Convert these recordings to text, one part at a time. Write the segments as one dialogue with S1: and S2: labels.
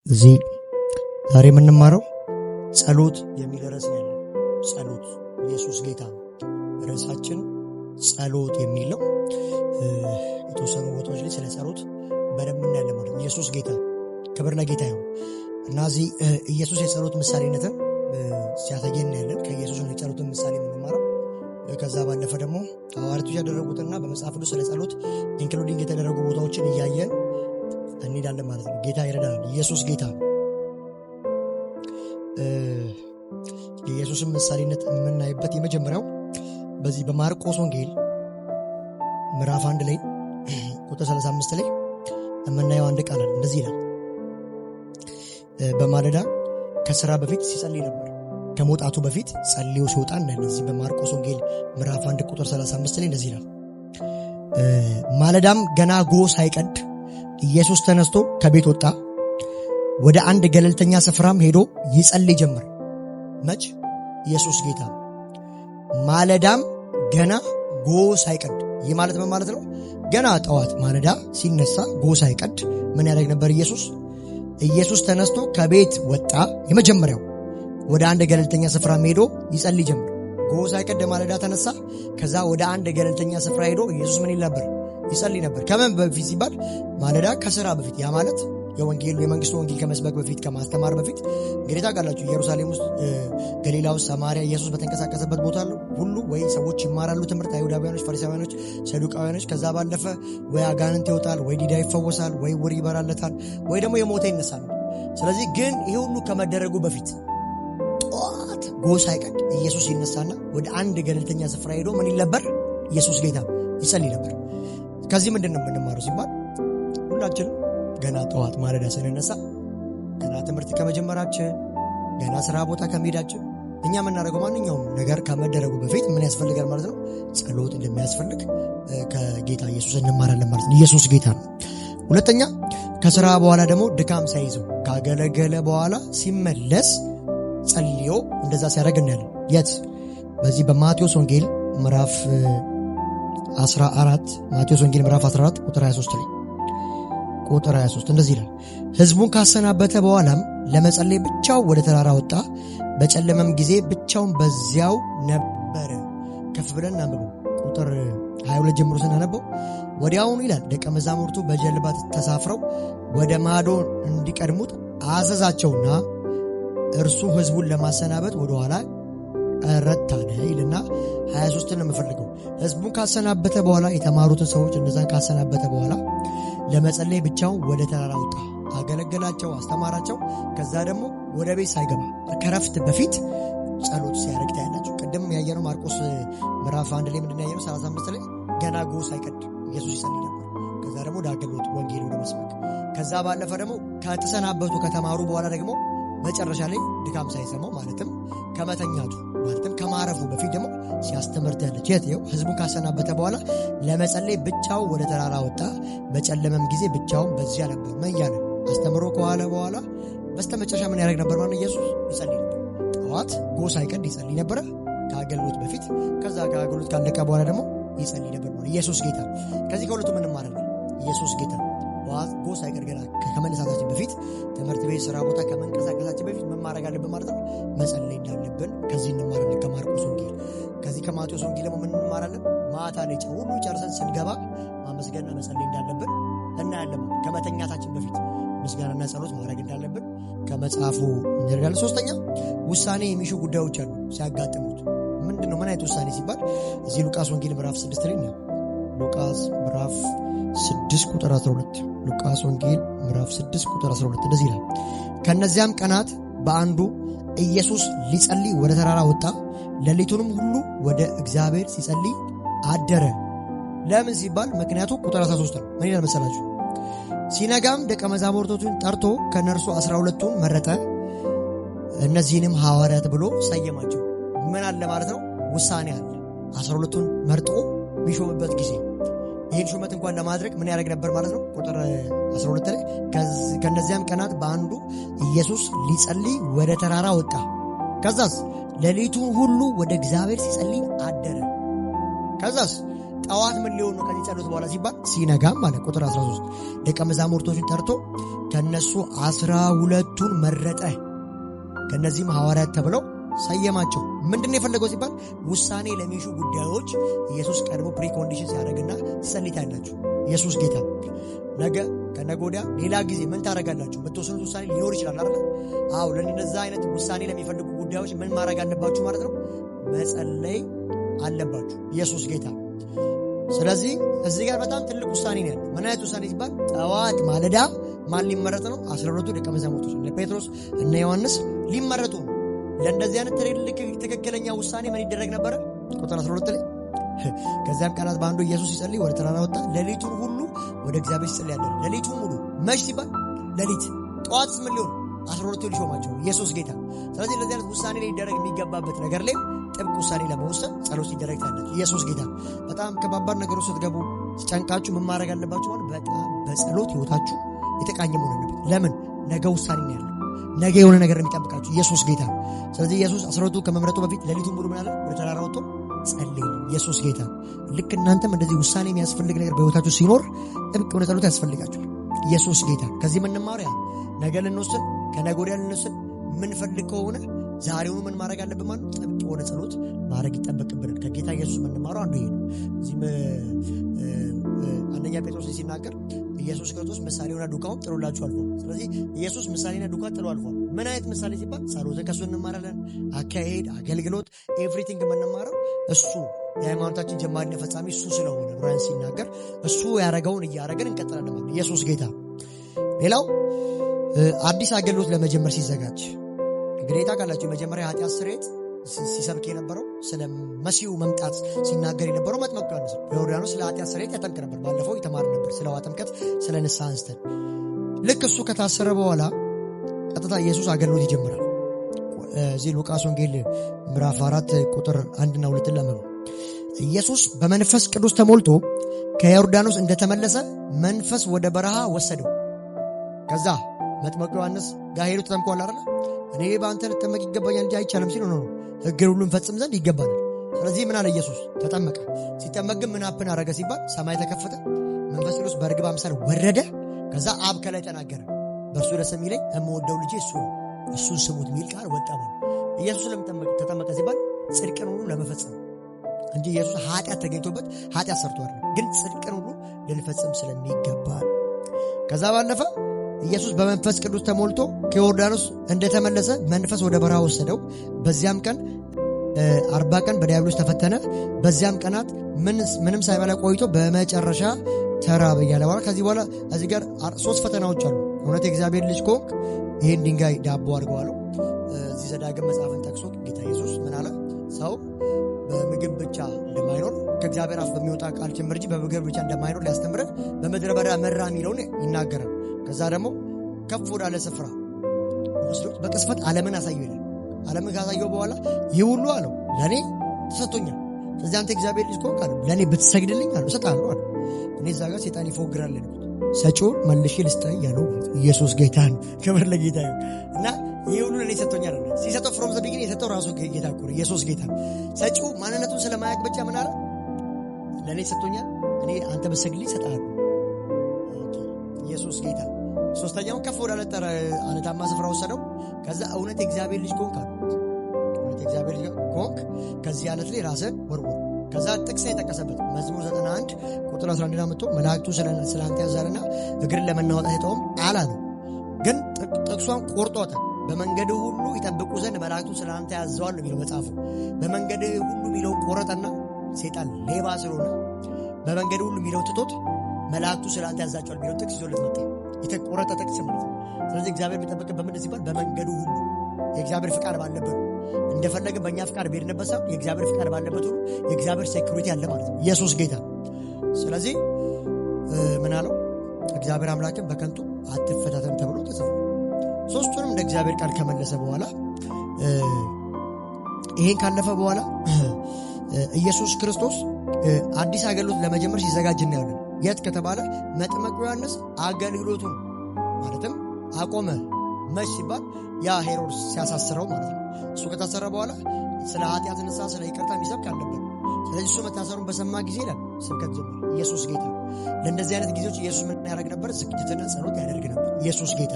S1: እዚህ ዛሬ የምንማረው ጸሎት የሚል ርዕስ ነው ያለው። ጸሎት ኢየሱስ ጌታ ነው። ርዕሳችን ጸሎት የሚል ነው። የተወሰኑ ቦታዎች ላይ ስለ ጸሎት በደንብ እናያለን ማለት ነው። ኢየሱስ ጌታ፣ ክብር ለጌታ ይሁን እና እዚህ ኢየሱስ የጸሎት ምሳሌነትን ሲያሳየን እናያለን። ከኢየሱስ ነው የጸሎትን ምሳሌ የምንማረው። ከዛ ባለፈ ደግሞ ሐዋርያቱ ያደረጉትና በመጽሐፍ ቅዱስ ስለ ጸሎት ኢንክሉዲንግ የተደረጉ ቦታዎችን እያየን እንሄዳለን ማለት ነው። ጌታ ይረዳናል። ኢየሱስ ጌታ ነው። የኢየሱስን ምሳሌነት የምናይበት የመጀመሪያው በዚህ በማርቆስ ወንጌል ምዕራፍ 1 ላይ ቁጥር 35 ላይ የምናየው አንድ ቃል አለ። እንደዚህ ይላል፣ በማለዳ ከስራ በፊት ሲጸልይ ነበር። ከመውጣቱ በፊት ጸልዮ ሲወጣ እናያለን። እዚህ በማርቆስ ወንጌል ምዕራፍ 1 ቁጥር 35 ላይ እንደዚህ ይላል፣ ማለዳም ገና ጎህ ሳይቀድ ኢየሱስ ተነስቶ ከቤት ወጣ፣ ወደ አንድ ገለልተኛ ስፍራም ሄዶ ይጸልይ ጀመር። መች? ኢየሱስ ጌታ። ማለዳም ገና ጎህ ሳይቀድ። ይህ ማለት ምን ማለት ነው? ገና ጠዋት ማለዳ ሲነሳ ጎህ ሳይቀድ ምን ያደርግ ነበር? ኢየሱስ ተነስቶ ከቤት ወጣ። የመጀመሪያው ወደ አንድ ገለልተኛ ስፍራም ሄዶ ይጸልይ ጀመር። ጎህ ሳይቀድ ማለዳ ተነሳ። ከዛ ወደ አንድ ገለልተኛ ስፍራ ሄዶ ኢየሱስ ምን ይል ነበር? ይጸልይ ነበር። ከምን በፊት ሲባል ማለዳ ከስራ በፊት። ያ ማለት የመንግስቱ ወንጌል ከመስበክ በፊት፣ ከማስተማር በፊት። እንግዲህ ታውቃላችሁ ኢየሩሳሌም ውስጥ፣ ገሊላ ውስጥ፣ ሰማሪያ ኢየሱስ በተንቀሳቀሰበት ቦታ ሁሉ ወይ ሰዎች ይማራሉ ትምህርት፣ አይሁዳውያኖች፣ ፈሪሳውያኖች፣ ሰዱቃውያኖች። ከዛ ባለፈ ወይ አጋንንት ይወጣል፣ ወይ ዲዳ ይፈወሳል፣ ወይ ውር ይበራለታል፣ ወይ ደግሞ የሞተ ይነሳል። ስለዚህ ግን ይሄ ሁሉ ከመደረጉ በፊት ጠዋት ጎህ ሳይቀድ ኢየሱስ ይነሳና ወደ አንድ ገለልተኛ ስፍራ ሄዶ ምን ይል ነበር? ኢየሱስ ጌታ ይጸልይ ነበር። ከዚህ ምንድን ነው የምንማረው ሲባል ሁላችንም ገና ጠዋት ማለዳ ስንነሳ፣ ገና ትምህርት ከመጀመራችን፣ ገና ስራ ቦታ ከመሄዳችን እኛ የምናደርገው ማንኛውም ነገር ከመደረጉ በፊት ምን ያስፈልጋል ማለት ነው? ጸሎት እንደሚያስፈልግ ከጌታ ኢየሱስ እንማራለን ማለት ነው። ኢየሱስ ጌታ ነው። ሁለተኛ ከስራ በኋላ ደግሞ ድካም ሳይዘው ካገለገለ በኋላ ሲመለስ ጸልዮ እንደዛ ሲያደርግ እናያለን። የት? በዚህ በማቴዎስ ወንጌል ምዕራፍ 14 ማቴዎስ ወንጌል ምዕራፍ 14 ቁጥር 23 እንደዚህ ይላል፣ ሕዝቡን ካሰናበተ በኋላም ለመጸለይ ብቻው ወደ ተራራ ወጣ። በጨለመም ጊዜ ብቻውን በዚያው ነበረ። ከፍ ብለን እናንብበው። ቁጥር 22 ጀምሮ ስናነበው ወዲያውኑ ይላል ደቀ መዛሙርቱ በጀልባ ተሳፍረው ወደ ማዶ እንዲቀድሙት አዘዛቸውና እርሱ ሕዝቡን ለማሰናበት ወደኋላ ረታነ ይልና 23 ነው የምፈልገው። ሕዝቡን ካሰናበተ በኋላ የተማሩትን ሰዎች እነዛን ካሰናበተ በኋላ ለመጸለይ ብቻውን ወደ ተራራ ወጣ። አገለገላቸው፣ አስተማራቸው። ከዛ ደግሞ ወደ ቤት ሳይገባ ከረፍት በፊት ጸሎት ሲያደርግ ታያላችሁ። ቅድም ያየነው ማርቆስ ምዕራፍ 1 ላይ ምንድን ያየነው? 35 ላይ ገና ጎህ ሳይቀድ ኢየሱስ ይጸልይ ነበር። ከዛ ደግሞ ወደ አገልግሎት ወንጌል ወደ መስበክ፣ ከዛ ባለፈ ደግሞ ከተሰናበቱ ከተማሩ በኋላ ደግሞ መጨረሻ ላይ ድካም ሳይሰማው ማለትም ከመተኛቱ ማለትም ከማረፉ በፊት ደግሞ ሲያስተምር ታያለች። የት? ሕዝቡን ካሰናበተ በኋላ ለመጸለይ ብቻው ወደ ተራራ ወጣ። በጨለመም ጊዜ ብቻውን በዚያ ነበር። ምን እያለ አስተምሮ ከኋላ በኋላ በስተመጨረሻ ምን ያደርግ ነበር ማለት ኢየሱስ ይጸልይ ነበር። ጠዋት ጎህ ሳይቀድ ይጸልይ ነበረ ከአገልግሎት በፊት። ከዛ ከአገልግሎት ካለቀ በኋላ ደግሞ ይጸልይ ነበር ማለት ኢየሱስ ጌታ። ከዚህ ከሁለቱ ምን እንማራለን? ኢየሱስ ጌታ ጎህ ሳይቀድ ገና ከመነሳታችን በፊት ትምህርት ቤት፣ ስራ ቦታ ከመንቀሳቀሳችን በፊት ምን ማድረግ አለብን ማለት ነው? መጸለይ እንዳለብን ከዚህ እንማራለን ከማርቆስ ወንጌል። ከዚህ ከማቴዎስ ወንጌል ደግሞ ምን እንማራለን? ማታ ላይ ሁሉ ጨርሰን ስንገባ ማመስገንና መጸለይ እንዳለብን እናያለን። ከመተኛታችን በፊት ምስጋናና ጸሎት ማድረግ እንዳለብን ከመጽሐፉ እንረዳለን። ሶስተኛ ውሳኔ የሚሹ ጉዳዮች አሉ ሲያጋጥሙት። ምንድን ነው? ምን አይነት ውሳኔ ሲባል እዚህ ሉቃስ ወንጌል ምዕራፍ 6 ላይ ነው። ሉቃስ ምዕራፍ 6 ቁጥር 12 ሉቃስ ወንጌል ምዕራፍ 6 ቁጥር 12 እንደዚህ ይላል፣ ከነዚያም ቀናት በአንዱ ኢየሱስ ሊጸልይ ወደ ተራራ ወጣ። ሌሊቱንም ሁሉ ወደ እግዚአብሔር ሲጸልይ አደረ። ለምን ሲባል ምክንያቱ ቁጥር 13 ነው። ምን ይላል መሰላችሁ? ሲነጋም ደቀ መዛሙርቶቹን ጠርቶ ከነርሱ 12ቱን መረጠ፣ እነዚህንም ሐዋርያት ብሎ ሰየማቸው። ምን አለ ማለት ነው? ውሳኔ አለ። 12ቱን መርጦ ቢሾምበት ጊዜ ይህን ሹመት እንኳን ለማድረግ ምን ያደርግ ነበር ማለት ነው? ቁጥር 12 ላይ ከነዚያም ቀናት በአንዱ ኢየሱስ ሊጸልይ ወደ ተራራ ወጣ። ከዛስ ሌሊቱን ሁሉ ወደ እግዚአብሔር ሲጸልይ አደረ። ከዛስ ጠዋት ምን ሊሆን ነው ከዚህ ጸሎት በኋላ ሲባል ሲነጋም ማለት ቁጥር 13 ደቀ መዛሙርቶችን ጠርቶ ከነሱ 12ቱን መረጠ፣ ከነዚህም ሐዋርያት ተብለው ሰየማቸው። ምንድነው የፈለገው ሲባል ውሳኔ ለሚሹ ጉዳዮች ኢየሱስ ቀድሞ ፕሪኮንዲሽን ሲያደርግና ሲጸልይ ታያላችሁ። ኢየሱስ ጌታ ነገ ከነገ ወዲያ ሌላ ጊዜ ምን ታደርጋላችሁ? የምትወስኑት ውሳኔ ሊኖር ይችላል አይደል? አዎ ለነዛ አይነት ውሳኔ ለሚፈልጉ ጉዳዮች ምን ማድረግ አለባችሁ ማለት ነው? መጸለይ አለባችሁ። ኢየሱስ ጌታ። ስለዚህ እዚህ ጋር በጣም ትልቅ ውሳኔ ነው ያለው። ምን አይነት ውሳኔ ሲባል ጠዋት ማለዳ ማን ሊመረጥ ነው? 12ቱ ደቀ መዛሙርቶች እነ ጴጥሮስ እነ ዮሐንስ ሊመረጡ ነው። ለእንደዚህ አይነት ትልቅ ትክክለኛ ውሳኔ ምን ይደረግ ነበረ? ቁጥር 12 ላይ ከዚያም ቀናት በአንዱ ኢየሱስ ሲጸልይ ወደ ተራራ ወጣ፣ ሌሊቱን ሁሉ ወደ እግዚአብሔር ሲጸልይ ያደረ። ሌሊቱን ሙሉ መች ሲባል ሌሊት፣ ጠዋትስ ምን ሊሆን 12ቱ ሊሾማቸው ኢየሱስ ጌታ። ስለዚህ ለዚህ አይነት ውሳኔ ላይ ሊደረግ የሚገባበት ነገር ላይ ጥብቅ ውሳኔ ለመወሰን ጸሎት ሲደረግ ታያላችሁ። ኢየሱስ ጌታ። በጣም ከባባድ ነገሮች ስትገቡ ሲጨንቃችሁ ምን ማድረግ አለባችሁ ማለት በጣም በጸሎት ህይወታችሁ የተቃኘ መሆን አለበት። ለምን? ነገ ውሳኔ ነው ያለው። ነገ የሆነ ነገር የሚጠብቃችሁ ኢየሱስ ጌታ። ስለዚህ ኢየሱስ 12ቱ ከመምረጡ በፊት ሌሊቱን ሙሉ ምን አለ? ወደ ተራራ ወጥቶ ጸለየ። ኢየሱስ ጌታ። ልክ እናንተም እንደዚህ ውሳኔ የሚያስፈልግ ነገር በህይወታችሁ ሲኖር ጥብቅ የሆነ ጸሎት ያስፈልጋችኋል። ኢየሱስ ጌታ። ከዚህ የምንማረው ያ ነገ ልንወስን ከነገ ወዲያ ልንወስን ምንፈልግ ከሆነ ዛሬውኑ ምን ማድረግ አለብን ማለት ጥብቅ የሆነ ጸሎት ማድረግ ይጠበቅብናል። ከጌታ ኢየሱስ የምንማረው አንዱ ይሄ ነው። እዚህም አንደኛ ጴጥሮስ ሲናገር ኢየሱስ ክርስቶስ ምሳሌውና ዱካውን ጥሎላችሁ አልፏል። ስለዚህ ኢየሱስ ምሳሌና ዱካ ጥሎ አልፏል። ምን አይነት ምሳሌ ሲባል ጸሎትን ከእሱ እንማራለን። አካሄድ፣ አገልግሎት፣ ኤቭሪቲንግ የምንማረው እሱ የሃይማኖታችን ጀማሪና ፈጻሚ እሱ ስለሆነ ብራን ሲናገር እሱ ያደረገውን እያደረገን እንቀጥላለን ማለት ኢየሱስ ጌታ። ሌላው አዲስ አገልግሎት ለመጀመር ሲዘጋጅ እንግዲህ ታውቃላችሁ የመጀመሪያ ኃጢአት ስርየት ሲሰብክ የነበረው ስለ መሲሁ መምጣት ሲናገር የነበረው መጥምቁ ዮሐንስ በዮርዳኖስ ስለ ኃጢአት ስርየት ያጠምቅ ነበር። ባለፈው የተማር ነበር ስለ ውሃ ጥምቀት፣ ስለ ንስሐ አንስተን። ልክ እሱ ከታሰረ በኋላ ቀጥታ ኢየሱስ አገልግሎት ይጀምራል። እዚህ ሉቃስ ወንጌል ምዕራፍ 4 ቁጥር 1 እና 2 ለምን ኢየሱስ በመንፈስ ቅዱስ ተሞልቶ ከዮርዳኖስ እንደተመለሰ መንፈስ ወደ በረሃ ወሰደው። ከዛ መጥምቁ ዮሐንስ ጋር ሄዶ ተጠምቋል አይደል? እኔ በአንተ ልጠመቅ ይገባኛል እንጂ አይቻልም ሲል ነው ሕግን ሁሉ እንፈጽም ዘንድ ይገባናል። ስለዚህ ምን አለ ኢየሱስ? ተጠመቀ። ሲጠመቅ ግን ምን አፕን አረገ ሲባል ሰማይ ተከፈተ፣ መንፈስ ቅዱስ በርግብ አምሳል ወረደ። ከዛ አብ ከላይ ተናገረ፣ በእርሱ ደስ የሚለኝ የምወደው ልጄ እሱ ነው፣ እሱን ስሙት የሚል ቃል ወጣ ማለት። ኢየሱስ ለምን ተጠመቀ ሲባል ጽድቅን ሁሉ ለመፈጸም እንጂ ኢየሱስ ኃጢአት ተገኝቶበት ኃጢአት ሰርቷል፣ ግን ጽድቅን ሁሉ ልንፈጽም ስለሚገባ። ከዛ ባለፈ ኢየሱስ በመንፈስ ቅዱስ ተሞልቶ ከዮርዳኖስ እንደተመለሰ መንፈስ ወደ በረሃ ወሰደው። በዚያም ቀን 40 ቀን በዲያብሎስ ተፈተነ። በዚያም ቀናት ምንም ሳይበላ ቆይቶ በመጨረሻ ተራበ እያለ በኋላ ከዚህ በኋላ እዚህ ጋር 3 ፈተናዎች አሉ። እውነት የእግዚአብሔር ልጅ ከሆንክ ይህን ድንጋይ ዳቦ አድርገው አለው። እዚህ ዘዳግም መጽሐፍን ጠቅሶ ጌታ ኢየሱስ ምን አለ? ሰው በምግብ ብቻ እንደማይኖር ከእግዚአብሔር አፍ በሚወጣ ቃል ጭምር እንጂ በምግብ ብቻ እንደማይኖር ሊያስተምረን በምድረ በዳ መራ የሚለውን ይናገራል። ከዛ ደግሞ ከፍ ወዳለ ስፍራ ወስዶት በቅስፈት ዓለምን አሳየው ይላል። ዓለምን ካሳየው በኋላ ይህ ሁሉ አለው ለእኔ ተሰጥቶኛል። ስለዚህ አንተ እግዚአብሔር ልጅ ከሆንክ አለው ለእኔ ብትሰግድልኝ አለው እሰጥሃለሁ አለው። እኔ እዛ ጋር ሴጣን ይፎግራል ሰጪውን መልሼ ልስጥህ እያለው ኢየሱስ ጌታ ነው። ክብር ለጌታ ይሁን እና ይህ ሁሉ ለእኔ ሰጥቶኛል አለ። ሲሰጠው ፍሮም ዘ ቢጊኒንግ የሰጠው ራሱ ጌታ እኮ ነው። ኢየሱስ ጌታ ሰጪው ማንነቱን ስለማያውቅ ብቻ ምን አለ? ለእኔ ሰጥቶኛል፣ እኔ አንተ ብትሰግድልኝ እሰጥሃለሁ። ኢየሱስ ጌታ። ሶስተኛውን ከፍ ወዳለ አለታማ ስፍራ ወሰደው። ከዛ እውነት የእግዚአብሔር ልጅ ከሆንክ እውነት የእግዚአብሔር ልጅ ከሆንክ ከዚህ አለት ላይ ራስህን ወርውር። ከዛ ጥቅስ የጠቀሰበት መዝሙር 91 ቁጥር 11 አመጡ መላእክቱ ስለ አንተ ያዛልና እግርን ለመናወጥ አይተውም አላለም። ግን ጥቅሷን ቆርጧታል። በመንገድ ሁሉ ይጠብቁ ዘንድ መላእክቱ ስለ አንተ ያዘዋል ነው የሚለው መጽሐፉ። በመንገድ ሁሉ የሚለው ቆረጠና ሴጣን ሌባ ስለሆነ በመንገድ ሁሉ የሚለው ትቶት መላእክቱ ስለ አንተ ያዛቸዋል የሚለው ጥቅስ ይዞለት መጣ። የተቆረጠ ጥቅስ ማለት ነው። ስለዚህ እግዚአብሔር የሚጠብቅ በምን ሲባል በመንገዱ ሁሉ የእግዚአብሔር ፍቃድ ባለበት እንደፈለገ በእኛ ፍቃድ በሄድንበት ሰው የእግዚአብሔር ፍቃድ ባለበት ሁሉ የእግዚአብሔር ሴኩሪቲ አለ ማለት ነው። ኢየሱስ ጌታ። ስለዚህ ምን አለው? እግዚአብሔር አምላክን በከንቱ አትፈታተን ተብሎ ተጽፏል። ሶስቱንም እንደ እግዚአብሔር ቃል ከመለሰ በኋላ ይሄን ካለፈ በኋላ ኢየሱስ ክርስቶስ አዲስ አገልግሎት ለመጀመር ሲዘጋጅ እናያለን። የት ከተባለ መጥምቁ ዮሐንስ አገልግሎቱን ማለትም አቆመ። መች ሲባል ያ ሄሮድስ ሲያሳስረው ማለት ነው። እሱ ከታሰረ በኋላ ስለ ኃጢአት ንስሐ፣ ስለ ይቅርታ የሚሰብክ አልነበር። ስለዚህ እሱ መታሰሩን በሰማ ጊዜ ይላል ስብከት ጀመረ። ኢየሱስ ጌታ። ለእንደዚህ አይነት ጊዜዎች ኢየሱስ ምን ያደርግ ነበር? ዝግጅትና ጸሎት ያደርግ ነበር። ኢየሱስ ጌታ።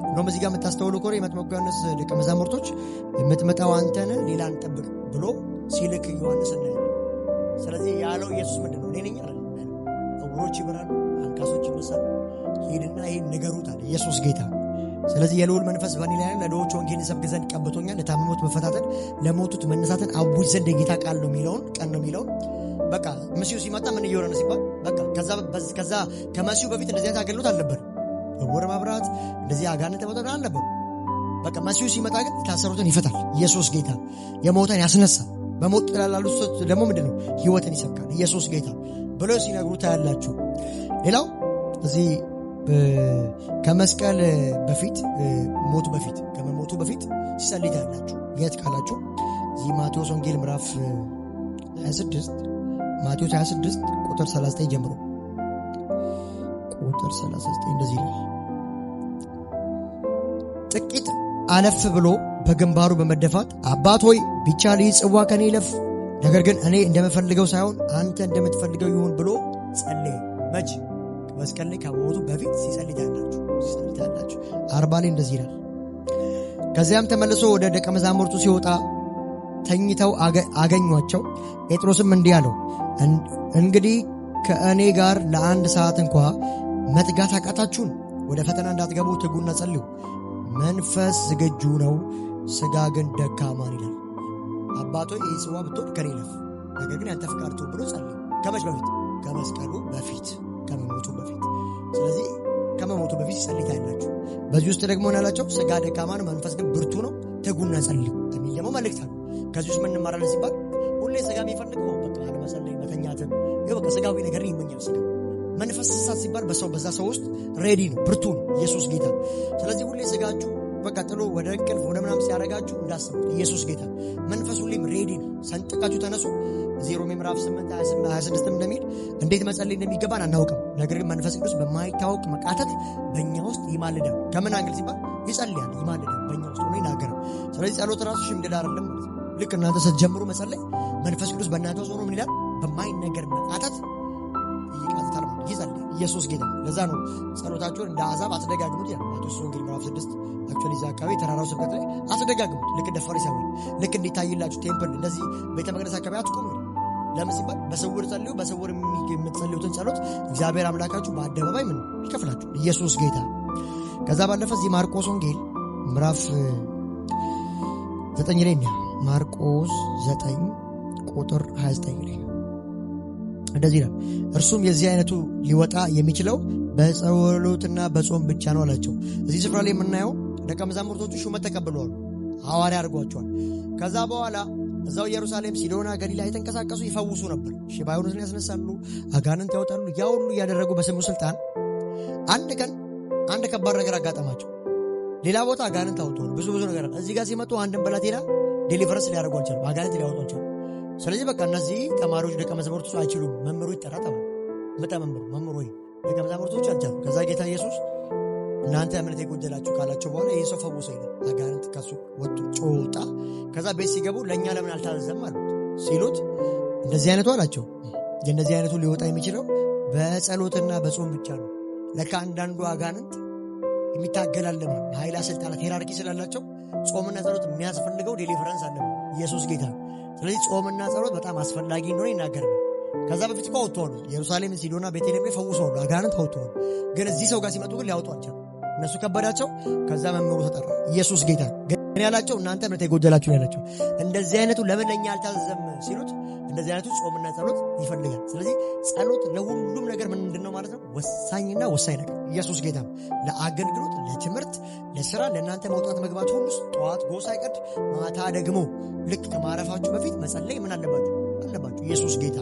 S1: እንደውም እዚህ ጋር የምታስተውሉ ከሆነ የመጥምቁ ዮሐንስ ደቀ መዛሙርቶች የምትመጣው አንተ ነህ፣ ሌላ እንጠብቅ ብሎ ሲልክ ዮሐንስ እናያለን። ስለዚህ ያለው ኢየሱስ ምንድን ነው? እኔ ነኝ አለ። ዕውሮች ይበራሉ፣ አንካሶች ይነሳሉ፣ ሂድና ይሄን ንገሩት አለ። ኢየሱስ ጌታ። ስለዚህ የልዑል መንፈስ በእኔ ላይ ያለ፣ ለድሆች ወንጌልን እሰብክ ዘንድ ቀብቶኛል፣ ለታመሙት መፈታትን፣ ለሞቱት መነሳትን አውጅ ዘንድ የጌታ ቃል ነው የሚለውን ቀን ነው የሚለውን በቃ መሲሁ ሲመጣ ምን እየሆነ ነው ሲባል በቃ ከዛ ከመሲሁ በፊት እንደዚህ አይነት አገልግሎት አልነበር። ዕውር ማብራት፣ እንደዚህ አጋንንት መውጣት አልነበር። በቃ መሲሁ ሲመጣ ግን የታሰሩትን ይፈታል። ኢየሱስ ጌታ። የሞተን ያስነሳል። በሞት ጥላ ላሉት ደግሞ ምንድን ነው? ሕይወትን ይሰብካል። ኢየሱስ ጌታ ብሎ ሲነግሩ ታያላችሁ። ሌላው እዚህ ከመስቀል በፊት ሞቱ በፊት ከመሞቱ በፊት ሲጸልይ ታያላችሁ። የት ካላችሁ እዚህ ማቴዎስ ወንጌል ምዕራፍ 26 ማቴዎስ 26 ቁጥር 39 ጀምሮ ቁጥር 39 እንደዚህ ይላል። ጥቂት አለፍ ብሎ በግንባሩ በመደፋት አባት ሆይ ቢቻል ይህ ጽዋ ከኔ ይለፍ፣ ነገር ግን እኔ እንደምፈልገው ሳይሆን አንተ እንደምትፈልገው ይሁን ብሎ ጸለየ። መች? መስቀል ላይ ከመሞቱ በፊት ሲጸልይ ታያላችሁ። 40 ላይ እንደዚህ ይላል። ከዚያም ተመልሶ ወደ ደቀ መዛሙርቱ ሲወጣ ተኝተው አገኟቸው። ጴጥሮስም እንዲህ አለው፣ እንግዲህ ከእኔ ጋር ለአንድ ሰዓት እንኳ መትጋት አቃታችሁን? ወደ ፈተና እንዳትገቡ ትጉና ጸልዩ። መንፈስ ዝግጁ ነው፣ ሥጋ ግን ደካማን ይላል። አባቶ ይህ ጽዋ ብትወድ ከኔ ይለፍ፣ ነገር ግን ያንተ ፍቃድ ትሁን ብሎ ጸልዩ። ከመች በፊት? ከመስቀሉ በፊት፣ ከመሞቱ በፊት። ስለዚህ ከመሞቱ በፊት ሲጸልይ ታያላችሁ። በዚህ ውስጥ ደግሞ ያላቸው ሥጋ ደካማ ነው፣ መንፈስ ግን ብርቱ ነው፣ ትጉና ጸልዩ የሚል ደግሞ መልእክት አለ። ከዚህ ውስጥ ምን እንማራለን ሲባል ሁሌ ሥጋ የሚፈልገው በቃ አለመጸለይ፣ መተኛትን፣ በቃ ሥጋዊ ነገር ይመኛል ሥጋ። መንፈስ እሳት ሲባል በዛ ሰው ውስጥ ሬዲ ነው፣ ብርቱ ነው። ኢየሱስ ጌታ። ስለዚህ ሁሌ ሥጋችሁ በቃ ጥሎ ወደ እንቅልፍ ወደ ምናምን ሲያረጋችሁ እንዳስቡት። ኢየሱስ ጌታ። መንፈስ ሁሌም ሬዲ ነው። ሰንጥቃችሁ ተነሱ። እዚህ ሮሜ ምዕራፍ 8 26 እንደሚል እንዴት መጸለይ እንደሚገባን አናውቅም፣ ነገር ግን መንፈስ ቅዱስ በማይታወቅ መቃተት በእኛ ውስጥ ይማልዳል። ከምን አንግል ሲባል ይጸልያል፣ ይማልዳል፣ በእኛ ውስጥ ሆኖ ይናገራል። ስለዚህ ጸሎት ራሱ ሽምግል አይደለም ማለት ነው። ልክ እናንተ ስትጀምሩ መጸለይ መንፈስ ቅዱስ በእናንተ ውስጥ ሆኖ ምን ይላል? በማይነገር መቃተት ይቃተታል ማለት ይጸልያል። ኢየሱስ ጌታ። ለዛ ነው ጸሎታችሁን እንደ አሕዛብ አትደጋግሙት ይላል ማቴዎስ ወንጌል ምዕራፍ 6 አክቹዋሊ እዛ አካባቢ ተራራው ስብከት ላይ አትደጋግሙት። ልክ እንደ ፈሪሳውያን ልክ እንዲታይላችሁ ቴምፕል እንደዚህ ቤተ መቅደስ አካባቢ አትቆሙ። ለምን ሲባል በስውር ጸልዩ። በስውር የምትጸልዩትን ጸሎት እግዚአብሔር አምላካችሁ በአደባባይ ምን ይከፍላችሁ። ኢየሱስ ጌታ። ከዛ ባለፈ እዚህ ማርቆስ ወንጌል ምዕራፍ 9 ላይ ማርቆስ 9 ቁጥር 29 ላይ እንደዚህ ይላል። እርሱም የዚህ አይነቱ ሊወጣ የሚችለው በጸሎትና በጾም ብቻ ነው አላቸው። እዚህ ስፍራ ላይ የምናየው ደቀ መዛሙርቶቹ ሹመት ተቀብለዋል፣ ሐዋርያ አድርጓቸዋል። ከዛ በኋላ እዛው ኢየሩሳሌም፣ ሲዶና፣ ገሊላ የተንቀሳቀሱ ይፈውሱ ነበር። ሽባ የሆኑትን ያስነሳሉ፣ አጋንንት ያወጣሉ። ያ ሁሉ እያደረጉ በስሙ ስልጣን አንድ ከባድ ነገር አጋጠማቸው። ሌላ ቦታ አጋንንት አውጥተዋል፣ ብዙ ነገር አለ። እዚህ ጋር ሲመጡ አንድን ብላቴና ዴሊቨረንስ ሊያደርጉ አልቻሉም፣ አጋንንት ሊያወጡ አልቻሉም። ስለዚህ በቃ እነዚህ ተማሪዎች ደቀ መዛሙርቶች አይችሉም፣ መምህሩ ይጠራ ተባለ። መምህሩ ወይ ደቀ መዛሙርቶች አልቻሉ። ከዛ ጌታ ኢየሱስ እናንተ እምነት የጎደላችሁ ካላቸው በኋላ ይህ ሰው ፈውሶ ይላል። አጋንንት ከሱ ወጡ፣ ጮጣ። ከዛ ቤት ሲገቡ ለእኛ ለምን አልታዘዘም አሉት። ሲሉት እንደዚህ አይነቱ አላቸው፣ የእነዚህ አይነቱ ሊወጣ የሚችለው በጸሎትና በጾም ብቻ ነው። ለካ አንዳንዱ አጋንንት የሚታገላለም ኃይላ ስልጣናት ሄራርኪ ስላላቸው ጾምና ጸሎት የሚያስፈልገው ዴሊቨረንስ አለ። ኢየሱስ ጌታ። ስለዚህ ጾምና ጸሎት በጣም አስፈላጊ እንደሆነ ይናገራል። ከዛ በፊት እኮ አውጥተዋል። ኢየሩሳሌም፣ ሲዶና፣ ቤተልሔም ላይ ፈውሰዋል፣ አጋንንት አውጥተዋል። ግን እዚህ ሰው ጋር ሲመጡ ግን ሊያወጡ አልቻሉ። እነሱ ከበዳቸው። ከዛ መምህሩ ተጠራ። ኢየሱስ ጌታ ግን ያላቸው እናንተ እምነት የጎደላችሁ ያላቸው እንደዚህ አይነቱ ለምን ለእኛ አልታዘዘም ሲሉት እንደዚህ አይነቱ ጾምና ጸሎት ይፈልጋል። ስለዚህ ጸሎት ለሁሉም ነገር ምንድን ነው ማለት ነው? ወሳኝና ወሳኝ ነገር። ኢየሱስ ጌታ። ለአገልግሎት፣ ለትምህርት፣ ለስራ፣ ለእናንተ መውጣት መግባት ሁሉ ጠዋት ጎህ ሳይቀድ ማታ ደግሞ ልክ ከማረፋችሁ በፊት መጸለይ ምን አለባችሁ? ኢየሱስ ጌታ።